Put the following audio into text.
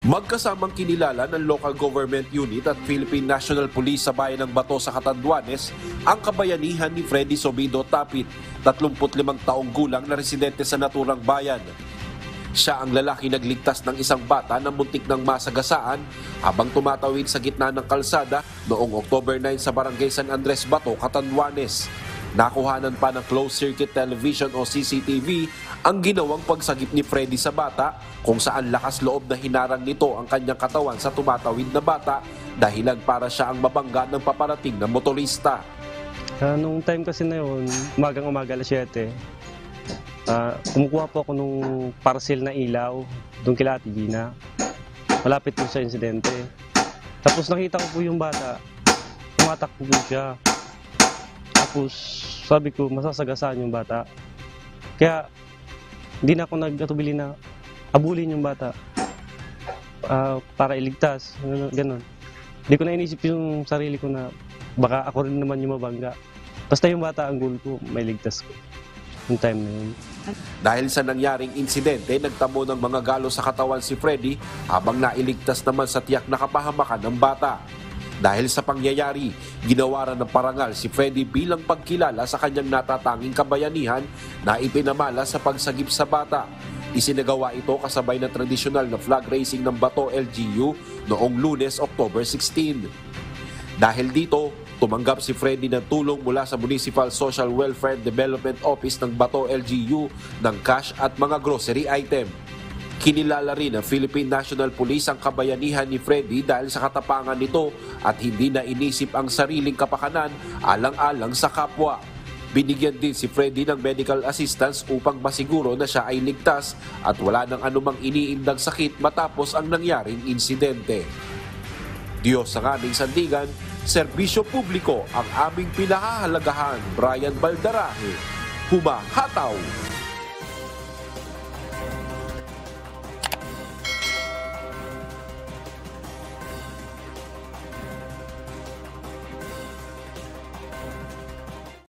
Magkasamang kinilala ng local government unit at Philippine National Police sa bayan ng Bato sa Catanduanes ang kabayanihan ni Freddy Sobido Tapit, 35 taong gulang na residente sa naturang bayan. Siya ang lalaki nagligtas ng isang bata na muntik ng masagasaan habang tumatawid sa gitna ng kalsada noong October 9 sa Barangay San Andres, Bato, Catanduanes. Nakuhanan pa ng closed-circuit television o CCTV ang ginawang pagsagip ni Freddy sa bata kung saan lakas loob na hinarang nito ang kanyang katawan sa tumatawid na bata dahilan para siya ang mabangga ng paparating na motorista. Nung time kasi na yun, umagang-umaga alas 7, kumukuha po ako nung parcel na ilaw doon kila Ate Gina. Malapit po sa insidente. Tapos nakita ko po yung bata, tumatakbo po siya. Tapos sabi ko, masasagasaan yung bata. Kaya hindi na ako nag-atubili na abulin yung bata para iligtas, gano'n. Hindi ko na inisip yung sarili ko na baka ako rin naman yung mabangga. Basta yung bata ang goal ko, may ligtas ko. Yung time na yun. Dahil sa nangyaring insidente, nagtamo ng mga galo sa katawan si Freddy habang nailigtas naman sa tiyak na kapahamakan ng bata. Dahil sa pangyayari, ginawaran ng parangal si Freddy bilang pagkilala sa kanyang natatanging kabayanihan na ipinamala sa pagsagip sa bata. Isinagawa ito kasabay ng tradisyonal na flag raising ng Bato LGU noong Lunes, October 16. Dahil dito, tumanggap si Freddy ng tulong mula sa Municipal Social Welfare Development Office ng Bato LGU ng cash at mga grocery item. Kinilala rin ng Philippine National Police ang kabayanihan ni Freddy dahil sa katapangan nito at hindi na inisip ang sariling kapakanan alang-alang sa kapwa. Binigyan din si Freddy ng medical assistance upang masiguro na siya ay ligtas at wala nang anumang iniindang sakit matapos ang nangyaring insidente. Diyos ang aming sandigan, serbisyo publiko ang aming pinahahalagahan. Brian Baldarahe, humahataw.